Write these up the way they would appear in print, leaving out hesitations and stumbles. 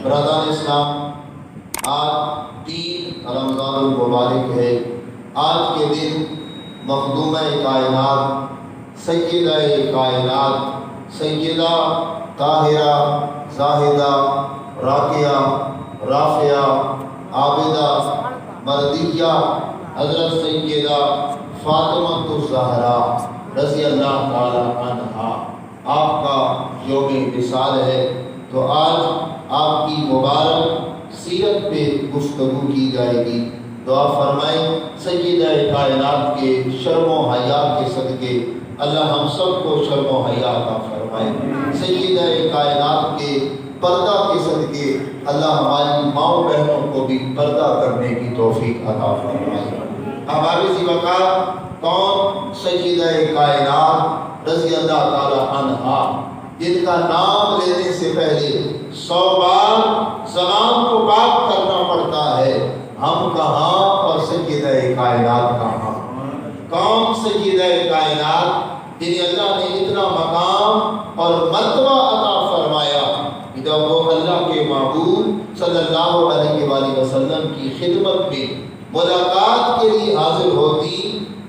برادران اسلام، آج 3 رمضان المبارک ہے۔ آج کے دن مخدومہ کائنات، سیدہ کائنات، سیدہ طاہرہ، زاہدہ، راقیہ، رافعہ، عابدہ، مردیہ حضرت سیدہ فاطمہ الزہرا رضی اللہ تعالی عنہا آپ کا یوم وصال ہے، تو آج آپ کی مبارک سیرت پہ گفتگو کی جائے گی۔ دعا فرمائیں سیدہ کائنات کے شرم و حیا کے صدقے اللہ ہم سب کو شرم و حیا عطا فرمائے۔ سیدہ کائنات کے پردہ کے صدقے اللہ ہماری ماؤں بہنوں کو بھی پردہ کرنے کی توفیق عطا فرمائے۔ احباب ذی وقار، کون سیدہ کائنات رضی اللہ تعالی عنہا، جن کا نام لینے سے پہلے 100 بار زبان کو پاک کرنا پڑتا ہے؟ ہم کہاں اور سیدہ کائنات کہاں؟ کون سیدہ کائنات جنہیں اللہ نے اتنا مقام اور مرتبہ عطا فرمایا کہ جب وہ اللہ کے معبود صلی اللہ علیہ وآلہ وسلم کی خدمت میں ملاقات کے لیے حاضر ہوتی،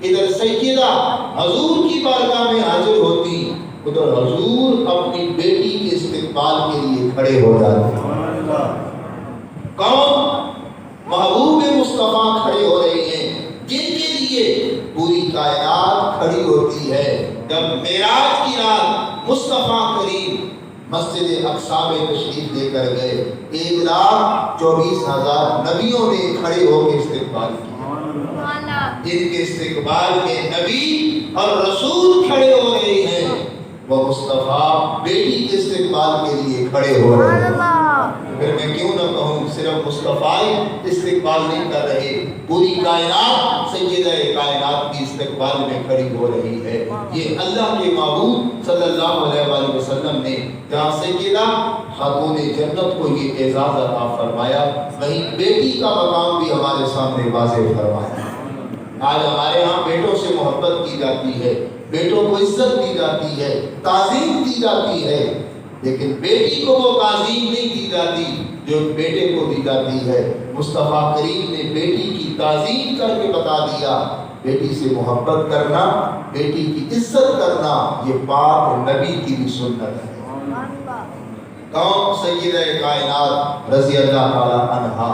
ادھر سیدہ حضور کی بارگاہ میں حاضر ہوتی، ادھر حضور اپنی بیٹی کے استقبال کے لیے کھڑے ہو جاتے۔ کون؟ محبوب مصطفیٰ کھڑے ہو رہے ہیں، جن کے لیے پوری کائنات کھڑی ہوتی ہے۔ جب معراج کی رات مصطفیٰ کریم مسجد اقصیٰ میں تشریف لے کر گئے، 1,24,000 نبیوں نے کھڑے ہو کے استقبال کیا۔ جن کے استقبال میں نبی اور رسول کھڑے ہو رہے ہیں، وہ مصطفیٰ بیٹی کے استقبال کے لیے کھڑے ہو رہے ہیں۔ پھر میں کیوں نہ کہوں، صرف مصطفیٰ استقبال نہیں کر رہے، پوری کائنات سیدہ کائنات کی استقبال میں کھڑی ہو رہی ہے۔ یہ اللہ کے معبود صلی اللہ علیہ وآلہ وسلم نے جہاں سیدہ خاتون جنت کو یہ اعزاز عطا فرمایا، وہیں بیٹی کا مقام بھی ہمارے سامنے واضح فرمایا۔ آج ہمارے ہاں بیٹوں سے محبت کی جاتی ہے، بیٹوں کو عزت دی جاتی ہے، تعظیم دی جاتی ہے، لیکن بیٹی کو وہ تعظیم نہیں دی جاتی جو بیٹے کو دی جاتی ہے۔ مصطفیٰ کریم نے بیٹی کی تعظیم کر کے بتا دیا، بیٹی سے محبت کرنا، بیٹی کی عزت کرنا، یہ پاک نبی کی بھی سنت ہے۔ کون؟ سیدہ کائنات رضی اللہ تعالی عنہا۔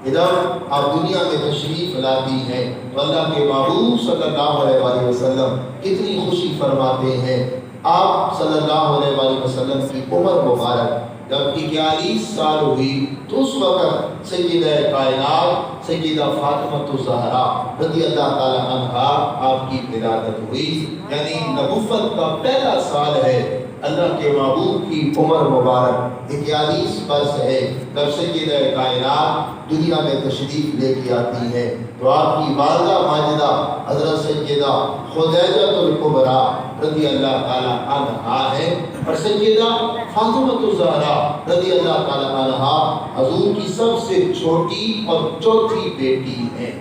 ادھر آپ دنیا میں تشریف لاتی ہیں تو اللہ کے محبوب صلی اللہ علیہ وآلہ وسلم کتنی خوشی فرماتے ہیں۔ آپ صلی اللہ علیہ وآلہ وسلم کی عمر مبارک جب 41 سال ہوئی تو اس وقت سیدہ کائنات سیدہ فاطمہ الزہرا رضی اللہ تعالی عنہا آپ کی ولادت ہوئی، یعنی نبوت کا پہلا سال ہے۔ اللہ کے محبوب کی عمر مبارک 41 برس ہے۔ جب سیدہ کائنات دنیا میں تشریف لے کے آتی ہے تو آپ کی والدہ ماجدہ حضرت سیدہ خدیجہ الکبریٰ رضی اللہ تعالی عنہا ہے، اور سیدہ فاطمہ الزہرا رضی اللہ تعالی عنہا حضور کی سب سے چھوٹی اور چوتھی بیٹی ہے۔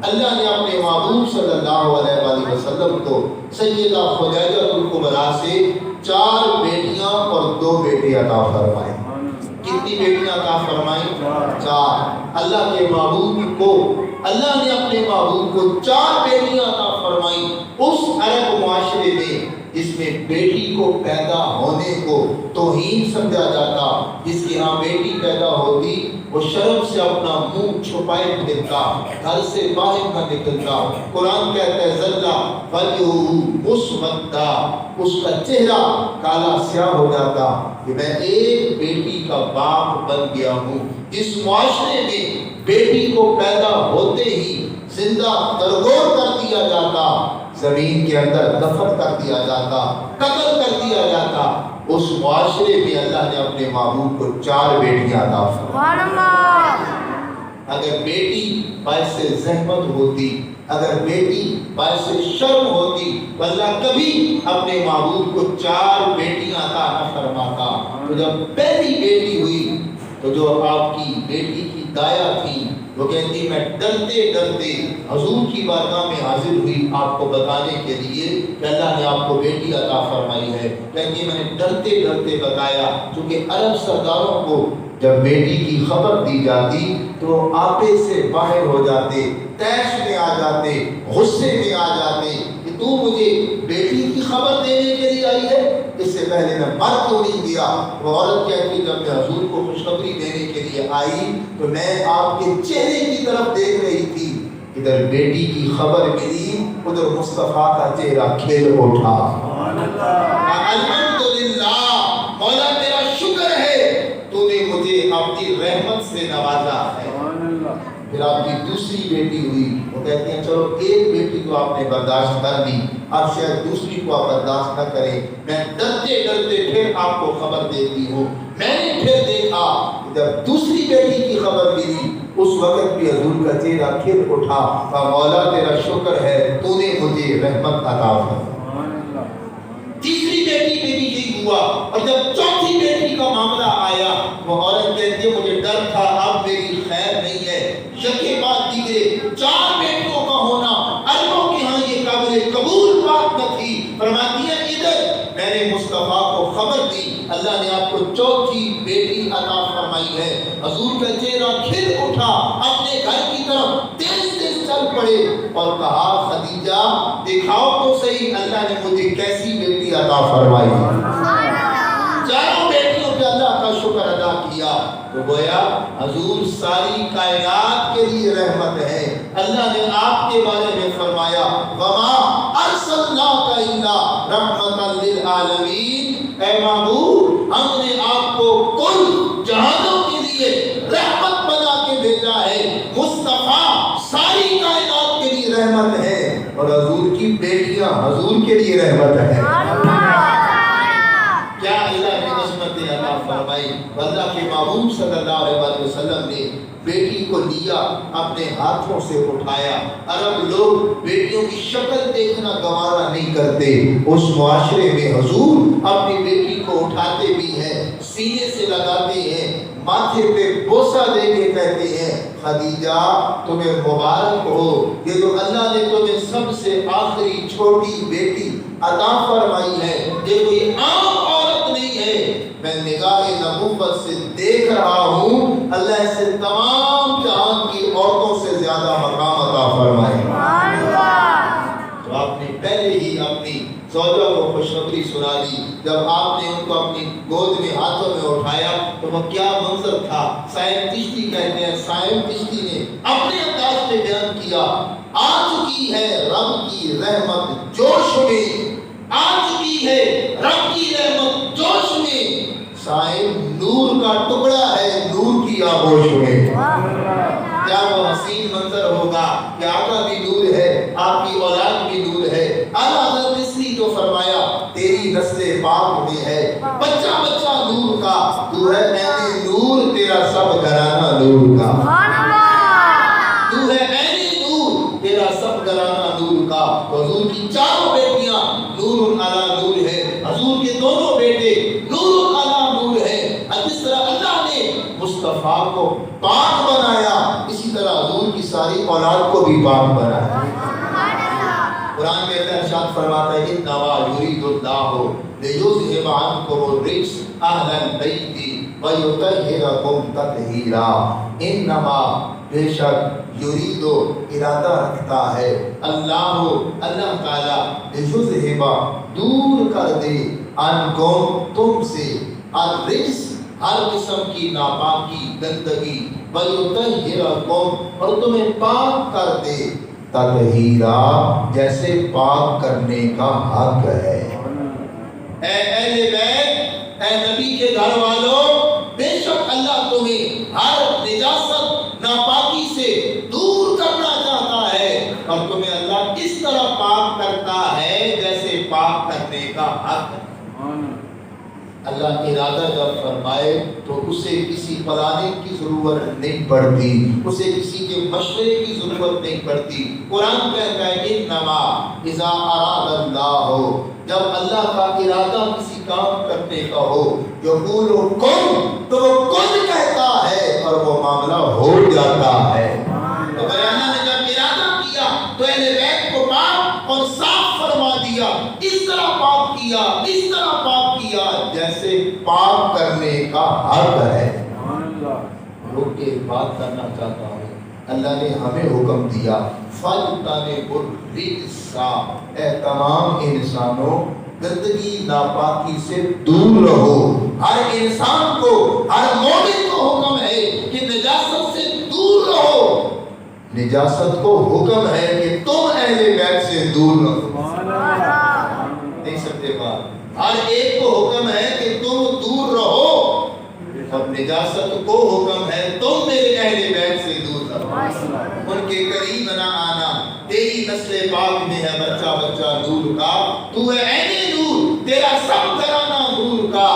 اللہ نے اپنے محبوب صلی اللہ علیہ وآلہ وسلم کو سیدہ خدیجہ الکبریٰ سے 4 بیٹیاں اور 2 بیٹے عطا فرمائے۔ کتنی بیٹیاں عطا فرمائیں؟ 4۔ اللہ کے محبوب کو اللہ نے اپنے محبوب کو 4 بیٹیاں عطا فرمائیں۔ اس عرب معاشرے میں جس میں بیٹی کو پیدا ہونے کو توہین سمجھا جاتا، جس کے ہاں بیٹی پیدا ہوتی وہ شرم سے اپنا منہ چھپائے پھرتا، گھر سے باہر نہ نکلتا۔ قرآن کہتا ہے ذلہ وجہہ مسودہ، اس کا چہرہ کالا سیاہ ہو جاتا کہ میں ایک بیٹی کا باپ بن گیا ہوں۔ جس معاشرے میں بیٹی کو پیدا ہوتے ہی زندہ درگور کر دیا جاتا، زمین کے اندر دفن کر دیا جاتا، قتل کر دیا جاتا، اس معاشرے میں اللہ نے اپنے محبوب کو 4 بیٹیاں عطا فرمائیں۔ اگر بیٹی باعث زحمت ہوتی، اگر بیٹی باعث شرم ہوتی تو اللہ کبھی اپنے محبوب کو 4 بیٹیاں عطا نہ فرماتا۔ تو جب پہلی بیٹی ہوئی تو جو آپ کی بیٹی کی دایا تھی وہ کہتی میں ڈرتے ڈرتے حضور کی بارگاہ میں حاضر ہوئی آپ کو بتانے کے لیے کہ اللہ نے آپ کو بیٹی عطا فرمائی ہے۔ کہتی میں نے ڈرتے ڈرتے بتایا، چونکہ عرب سرداروں کو جب بیٹی کی خبر دی جاتی تو آپے سے باہر ہو جاتے، تیش میں آ جاتے، غصے میں آ جاتے کہ تو مجھے بیٹی کی خبر دینے کے لیے آئی ہے، اس سے پہلے میں مر کیوں نہیں گیا؟ وہ عورت کہتی جب میں حضور کو خوشخبری دینے کے لیے آئی تو میں آپ کے چہرے کی طرف دیکھ رہی تھی، ادھر بیٹی کی خبر ملی، ادھر مصطفیٰ کا چہرہ کھل اٹھا۔ الحمدللہ، مولا تیرا شکر ہے تو نے مجھے اپنی رحمت سے نوازا ہے۔ پھر آپ کی دوسری بیٹی ہوئی، وہ کہتے ہیں چلو ایک بیٹی تو آپ نے برداشت کر دی، اب شاید دوسری کو آپ برداشت نہ کریں، میں ڈرتے ڈرتے پھر آپ کو خبر دیتی ہوں۔ میں نے پھر دیکھا جب دوسری بیٹی کی خبر ملی اس وقت بھی حضور کا چہرہ کھل اٹھا، مولا تیرا شکر ہے تو نے مجھے رحمت عطا فرمائی۔ تیسری بیٹی پہ بھی یہی ہوا، اور جب چوتھی بیٹی کا معاملہ آیا وہ عورت کہتی ہے مجھے ڈر تھا اب میری خیر نہیں ہے، یکے بعد دیگرے 4 بیٹوں کا ہونا عربوں کے ہاں یہ قابل قبول بات نہ تھی۔ فرماتی ہے ادھر میں نے مصطفیٰ کو خبر دی، اللہ نے آپ کو چوتھی بیٹی عطا فرمائی ہے۔ حضور کا چہرہ کھل اٹھا، اپنے گھر کی طرف تیز تیز چل پڑے اور کہا خدیجہ دکھاؤ تو صحیح اللہ نے مجھے کیسی بیٹی عطا فرمائی۔ چاروں بیٹیوں پہ اللہ کا شکر ادا کیا تو گویا حضور ساری کائنات کے لیے رحمت ہے۔ اللہ نے آپ کے بارے میں فرمایا وما ارسلناک الا رحمۃ للعالمین، اے محبوب ہم نے آپ کو کل جہانوں کے لیے رحمت بنا کے بھیجا ہے۔ مصطفیٰ ساری کائنات کے لیے رحمت ہے اور حضور کی بیٹیاں حضور کے لیے رحمت ہے۔ کیا اللہ نے عظمتیں عطا فرمائی۔ اللہ کے محبوب صلی اللہ علیہ وسلم نے بیٹی کو لیا، اپنے ہاتھوں سے اٹھایا۔ عرب لوگ بیٹیوں کی شکل دیکھنا گوارا نہیں کرتے، اس معاشرے میں حضور اپنی بیٹی کو اٹھاتے بھی ہیں، سینے سے لگاتے ہیں، ماتھے پہ بوسہ دے کے کہتے ہیں خدیجہ تمہیں مبارک ہو، یہ تو اللہ نے تمہیں سب سے آخری چھوٹی بیٹی عطا فرمائی ہے، یہ کوئی عام عورت نہیں ہے، میں نگاہ نبوت سے دیکھ رہا ہوں اللہ سے تمام جہان کی عورتوں سے زیادہ مقام عطا فرمائے۔ تو آپ نے پہلے ہی اپنی زوجہ کو خوشخبری سنا دی، جب آپ نے ان کو اپنی گود میں ہاتھوں میں اٹھایا تو وہ کیا منظر تھا۔ صاحب چشتی کہتے ہیں، صاحب چشتی نے اپنے انداز میں بیان کیا آ چکی ہے رب کی رحمت جوش میں، آ چکی ہے رب کی رحمت جوش میں، صاحب نور کا ٹکڑا ہے نور کی آغوش میں۔ کیا وہ حسین منظر ہوگا کہ آقا بھی نور ہے، آپ کی اولاد بھی نور ہے۔ اعلیٰ حضرت اس لیے تو فرمایا تیری نسل پاک میں ہے بچہ بچہ نور کا، تو ہے عین نور تیرا سب گھرانہ نور کا، تو ہے عین نور تیرا سب گھرانہ نور کا۔ حضور کی چاروں بیٹیاں نور علی نور ہے، حضور کے دونوں بیٹے نور علی نور ہے۔ جس طرح اللہ نے مصطفیٰ کو پاک بنایا اسی طرح حضور کی ساری اولاد کو بھی پاک بنایا۔ قرآن میں اللہ ارشاد فرماتا ہے انما یرید اللہ لیذھب عنکم الرجس اہل البیت ویطہرکم تطہیرا، انما بے شک یرید ارادہ رکھتا ہے اللہ تعالی لیذھب دور کر دے عنکم تم سے الرجس ہر قسم کی ناپاکی گندگی ویطہرکم اور تمہیں پاک کر دے تطہیرا جیسے پاک کرنے کا حق ہے۔ اے اہل بیت، اے نبی کے گھر والوں، بے شک اللہ تمہیں ہر نجاست ناپاکی سے دور کرنا چاہتا ہے اور تمہیں اللہ اس طرح پاک کرتا ہے جیسے پاک کرنے کا حق ہے۔ اللہ ارادہ جب فرمائے تو اسے کسی پلانے کی ضرورت نہیں پڑتی، اسے کسی کے مشورے کی ضرورت نہیں پڑتی۔ قرآن کہتا ہے انما اذا اراد اللہ، جب اللہ کا ارادہ کسی کام کرنے کا ہو یقول کن، تو وہ کن کہتا ہے اور وہ معاملہ ہو جاتا ہے۔ تو اللہ نے جب ارادہ کیا تو اہل بیت کو پاک اور صاف فرما دیا، اس طرح پاک کیا، اس طرح پاک کیا جیسے پاک کرنے کا حق ہے۔ ایک بات کرنا چاہتا ہوں. اللہ نے ہمیں حکم دیا فَاجْتَنِبُوا الرِّجْسَ، اے تمام انسانوں گندگی ناپاکی سے دور رہو. ہر انسان کو، ہر مومن کو حکم ہے کہ نجاست سے دور رہو. نجاست کو حکم ہے کہ تم اہل بیت سے دور رہو. نہیں سکتے بات. ہر ایک کو حکم ہے کہ تم دور رہو، اور نجاست کو حکم ہے تم میرے اہل بیت سے دور رہو. ان کے قریب نہ آنا. تیری نسل پاک میں ہے بچہ بچہ نور کا، تو ہے عین نور، تیرا سب گھرانہ نور کا.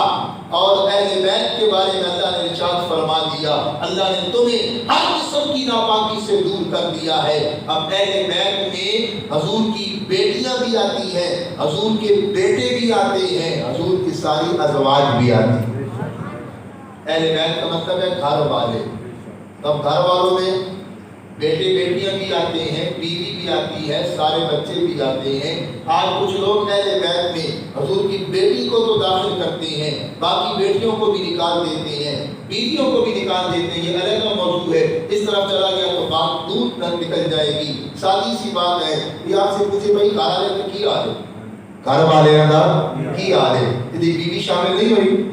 اور اہل بیت کے بارے میں اللہ نے ارشاد فرما دیا اللہ نے تمہیں ہر قسم کی ناپاکی سے دور کر دیا ہے. اب اہل بیت میں حضور کی بیٹیاں بھی آتی ہیں، حضور کے بیٹے بھی آتے ہیں، حضور کی ساری ازواج بھی آتی ہیں. اہل بیت کا مطلب ہے گھر والے. تب گھر والوں میں بیٹے بیٹیاں بھی آتے ہیں، بیوی بھی آتی ہے، سارے بچے بھی آتے ہیں. آج کچھ لوگ اہل بیت میں حضور کی بیٹی کو تو داخل کرتے ہیں، باقی بیٹیوں کو بھی نکال دیتے ہیں، بیویوں کو بھی نکال دیتے ہیں. یہ علیحدہ موضوع ہے، اس طرف چلا گیا تو بات دور نہ نکل جائے گی. سادی سی بات ہے. یہ آپ سے پوچھے بھائی گھر والے میں کی آ رہے، گھر والے کی آ رہے، یعنی بیوی شامل نہیں ہوئی.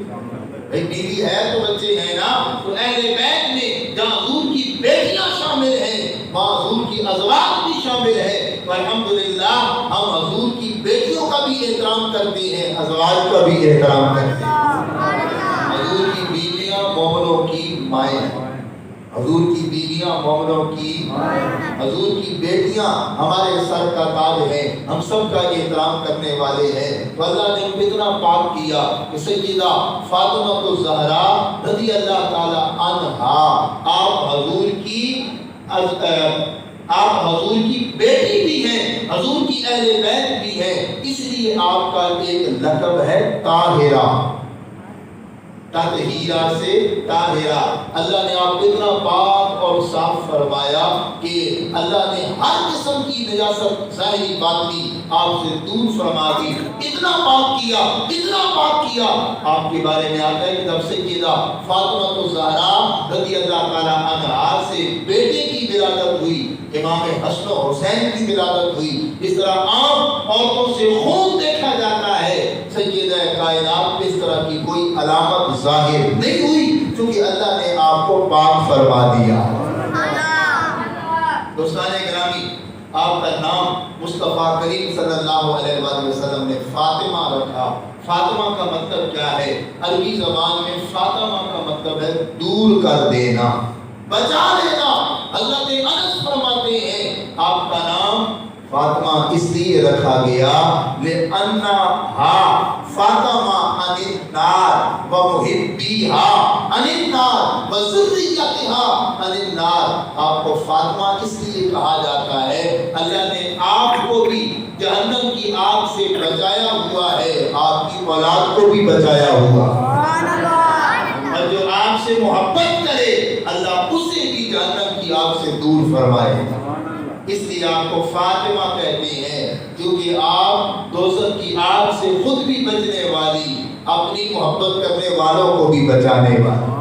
بھائی بیوی ہے تو بچے ہیں نا. تو اہل بیت میں جہاں حضور کی بیٹیاں شامل ہیں وہاں حضور کی ازواج بھی شامل ہے. تو الحمدللہ ہم حضور کی بیٹیوں کا بھی احترام کرتے ہیں، ازواج کا بھی احترام کرتے ہیں. حضور کی بیویاں مومنوں کی مائیں ہیں، حضور کی بیویاں مومنوں کی، حضور کی بیٹیاں ہمارے سر کا تاج ہیں، ہم سب کا احترام کرنے والے ہیں. تو اللہ نے اتنا پاک کیا کہ سیدہ فاطمہ الزہرا رضی اللہ تعالی عنہا آپ حضور کی بیٹی بھی ہیں، حضور کی اہل بیت بھی ہیں. اس لیے آپ کا ایک لقب ہے طاہرہ، تطہیرہ سے طاہرہ. اللہ نے آپ کو اتنا پاک اور صاف فرمایا کہ اللہ نے ہر قسم کی نجاست ظاہری باطنی آپ سے دور فرما دی. اتنا پاک کیا، اتنا پاک کیا. آپ کے بارے میں آتا ہے کہ جب سیدہ فاطمہ الزہرا رضی اللہ تعالی عنہا سے بیٹے کی ولادت ہوئی، امام حسن و حسین کی ولادت ہوئی. اس طرح عام عورتوں سے خون دیکھا جاتا ہے، سیدہ کائنات میں اس طرح کی کوئی علامت ظاہر نہیں ہوئی کیونکہ اللہ نے آپ کو پاک فرما دیا. دوستان گرامی، آپ کا نام مصطفیٰ کریم صلی اللہ علیہ وآلہ وسلم نے فاطمہ رکھا. فاطمہ کا مطلب کیا ہے؟ عربی زبان میں فاطمہ کا مطلب ہے دور کر دینا، بچا لینا. حضرت انس فرماتے ہیں آپ کا نام فاطمہ اس لیے رکھا گیا لِأَنَّهَا فاطمہ عن النار ومحبیہا عن النار وذریتہا عن النار. آپ کو فاطمہ اس لیے کہا جاتا ہے اللہ نے آپ کو بھی جہنم کی آگ سے بچایا ہوا ہے، آپ کی اولاد کو بھی بچایا ہوا. اور جو آپ سے محبت کرے اللہ اسے بھی جہنم کی آگ سے دور فرمائے. اس لیے آپ کو فاطمہ کہتے ہیں کیونکہ آپ دوزخ کی آگ سے خود بھی بچنے والی، اپنی محبت کرنے والوں کو بھی بچانے والی.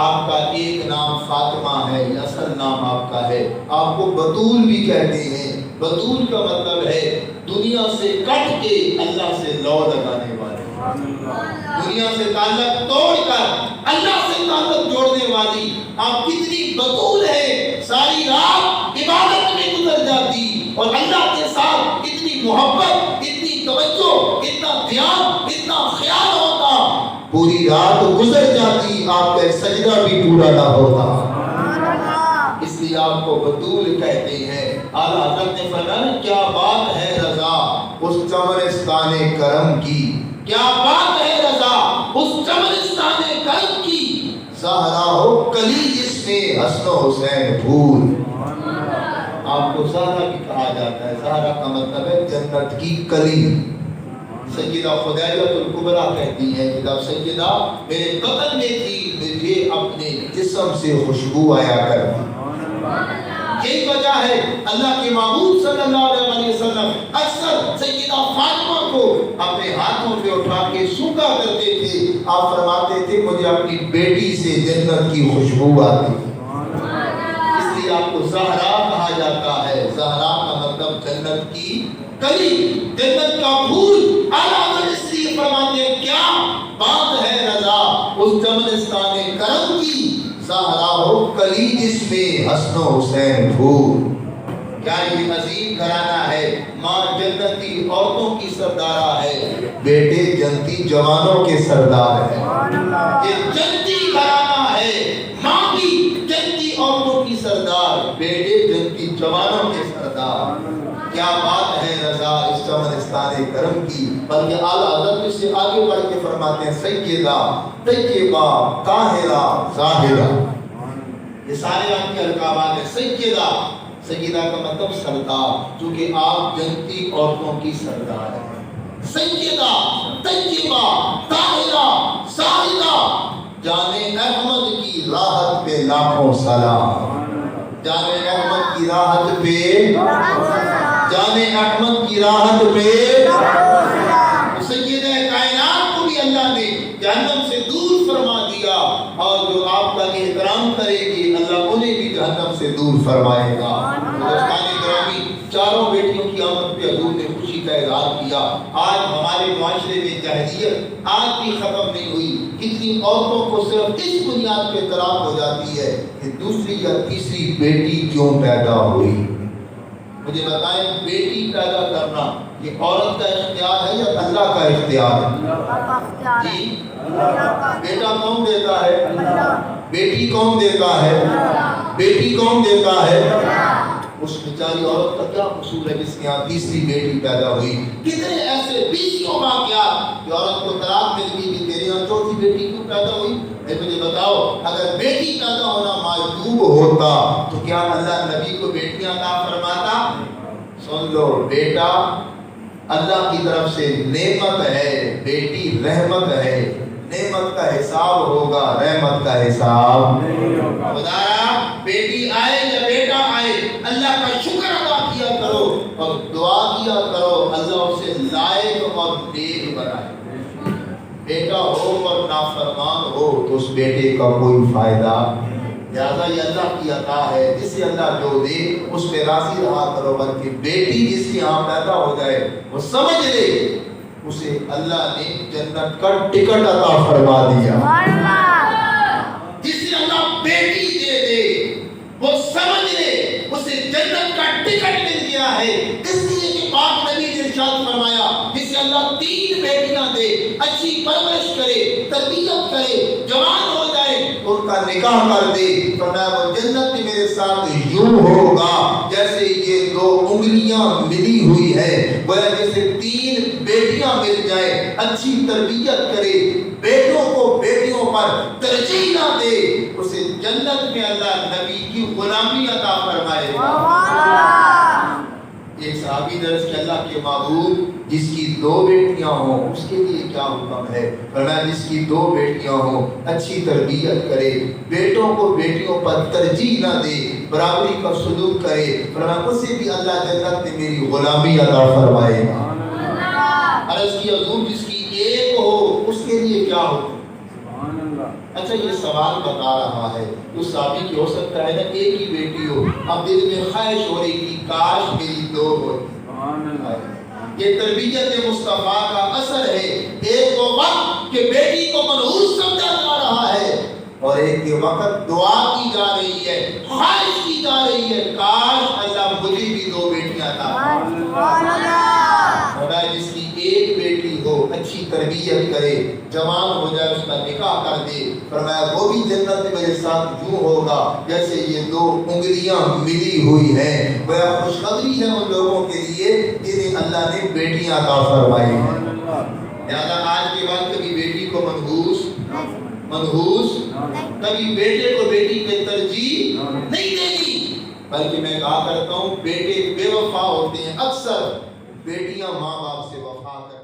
آپ کا ایک نام فاطمہ ہے، یہ اصل نام آپ کا ہے. آپ کو بطول بھی کہتے ہیں. بطول کا مطلب ہے دنیا سے کٹ کے اللہ سے لو لگانے والے، دنیا سے تعلق توڑ کر اللہ سے تعلق جوڑنے والی. آپ کتنی بطول ہے، ساری رات عبادت میں گزر جاتی اور اللہ کے ساتھ اتنی محبت، اتنی توجہ، اتنا دھیان، اتنا خیال ہوتا، پوری رات گزر جاتی آپ کا سجدہ بھی پورا نہ ہوتا. اس لیے آپ کو بطول کہتے ہیں. اعلیٰ حضرت نے فرمایا کیا بات ہے رضا اس چمرستان کرم کی، کیا بات ہے رضا اس چمرستان کرم کی، زہرا ہو کلی جس میں حسن و حسین پھول. آپ کو زہرا بھی کہا جاتا ہے. زہرا کا مطلب ہے جنت کی کلی. سیدہ خدیجہ الکبریٰ کہتی ہیں کہ جب سیدہ میرے بطن میں تھی مجھے اپنے جسم سے خوشبو آیا کرتی، یہی وجہ ہے اللہ کے معبود صلی اللہ علیہ وسلم اکثر سیدہ فاطمہ کو اپنے ہاتھوں پہ اٹھا کے سونگا کرتے تھے. آپ فرماتے تھے مجھے اپنی بیٹی سے جنت کی خوشبو آتی ہے. اس لیے آپ کو زہرا کہا جاتا ہے. زہرا کا مطلب جنت کی کلی، جنت کا پھول. اعلیٰ اس لیے فرماتے ہیں کیا بات ہے رضا اس چمنستان کرم کی، زہرا ہو کلی جس میں حسن و حسین پھول. کیا یہ عظیم گھرانہ ہے. ماں جنتی عورتوں کی سردارہ ہے، بیٹے جنتی جوانوں کے سردار ہیں. یہ جنتی گھرانہ ہے، ماں بھی جنتی عورتوں کی سردار، بیٹے جنتی جوانوں کے سردار. کیا بات ہے رضا اس چمنستان کرم کی. بلکہ اعلیٰ حضرت اس سے آگے بڑھ کے فرماتے ہیں سیدہ طیبہ طاہرہ زاہدہ. یہ سارے آپ کے القابات ہیں. سیدہ کا مطلب سردار، چونکہ آپ جنتی عورتوں کی سردار ہیں. سیدہ طیبہ طاہرہ زاہدہ. جان احمد کی راحت پہ لاکھوں سلام. جان احمد کی راحت پہ، جان احمد کی راحت پہ. سیدہ کائنات کو بھی اللہ نے جہنم سے دور فرما دیا، اور جو آپ کا احترام کرے گی اللہ انہیں بھی جہنم سے دور فرمائے گا. دوستان گرامی، چاروں بیٹیوں کی آمد پہ حضور نے خوشی کا اظہار کیا. آج ہمارے معاشرے میں جہلیت آج بھی ختم نہیں ہوئی. کتنی عورتوں کو صرف اس بنیاد پہ طلاق ہو جاتی ہے کہ دوسری یا تیسری بیٹی کیوں پیدا ہوئی. مجھے بتائیں بیٹی پیدا کرنا یہ عورت کا اختیار ہے یا اللہ کا اختیار ہے؟ جی، بیٹا کون دیتا ہے؟ بیٹی کون دیتا ہے؟ بیٹی کون دیتا ہے؟ اس بیچاری عورت کا کیا قصور ہے جس کے یہاں تیسری بیٹی پیدا ہوئی؟ کتنے ایسے بیسوں واقعات کہ عورت کو طلاق مل گئی کہ تیرے یہاں چوتھی بیٹی کیوں پیدا ہوئی؟ مجھے بتاؤ اگر بیٹی پیدا ہونا معجوب ہوتا تو کیا اللہ نبی کو بیٹیاں عطا فرماتا؟ سن لو، بیٹا اللہ کی طرف سے نعمت ہے، بیٹی رحمت ہے. نعمت کا حساب ہوگا، رحمت کا حساب نہیں ہوگا. خدایا بیٹی آئے یا بیٹا آئے اللہ کا شکر ادا کیا کرو اور دعا کیا کرو اللہ اسے لائق اور نیک بنائے. بیٹا ہو اور نافرمان ہو تو اس بیٹے کا کوئی فائدہ. لہذا یہ اللہ کی عطا ہے، جسے اللہ جو دے اس پہ راضی رہا کرو. بلکہ بیٹی جس کے ہاں پیدا ہو جائے وہ سمجھ لے اسے اللہ نے جنت کا ٹکٹ عطا فرما دیا. جسے اللہ بیٹی دے دے وہ سمجھ لے اسے جنت کا ٹکٹ مل گیا ہے. اس لیے کہ پاک نبی نے ارشاد فرمایا جسے اللہ 3 بیٹیاں دے، اچھی پرورش کرے، تربیت کرے، جوان ہو جائے ان کا نکاح کر دے، فرمایا وہ جنت میں میرے ساتھ یوں ہوگا جیسے یہ 2 انگلیاں ملی ہوئی ہے. گویا جیسے 3 بیٹیاں مل جائیں، اچھی تربیت کرے، بیٹوں کو بیٹیوں پر ترجیح نہ دے، اسے جنت میں اللہ نبی کی غلامی عطا فرمائے گا. ایک صحابی درس کے اللہ کے معبود جس کی 2 بیٹیاں ہوں اس کے لیے کیا حکم ہے؟ فرمایا جس کی 2 بیٹیاں ہوں اچھی تربیت کرے، بیٹوں کو بیٹیوں پر ترجیح نہ دے، برابری کا سلوک کرے، فرمایا اسے بھی اللہ جنت میں میری غلامی عطا فرمائے گا. عرض کی حضور جس کی 1 ہو اس کے لیے کیا حکم؟ اچھا یہ سوال بتا رہا ہے اس صحابی کی ہو سکتا ہے نا 1 ہی بیٹی ہو، اب دل میں خواہش ہو رہی کہ کاش میری 2 ہو. یہ تربیت مصطفیٰ کا اثر ہے. ایک وہ وقت کہ بیٹی کو منحوس سمجھا جا رہا ہے اور ایک کے وقت دعا کی جا رہی ہے، خواہش کی جا رہی ہے کاش اللہ مجھے بھی 2 بیٹیاں عطا فرمائے. جس کی 1 بیٹی ہو اچھی تربیت کرے، جوان ہو جائے اس کا نکاح کر دے، فرمایا وہ بھی جنت میں میرے ساتھ یوں ہوگا جیسے یہ 2 انگلیاں ملی ہوئی ہیں. وہ خوشخبری ہے ان لوگوں کے لیے جنہیں اللہ نے بیٹیاں عطا فرمائی ہیں. لہذا آج کے بعد کبھی بیٹی کو منحوس کبھی بیٹے کو بیٹی پہ ترجیح نہیں دینی. بلکہ میں کہا کرتا ہوں بیٹے بے وفا ہوتے ہیں، اکثر بیٹیاں ماں باپ سے وفا کرتے ہیں.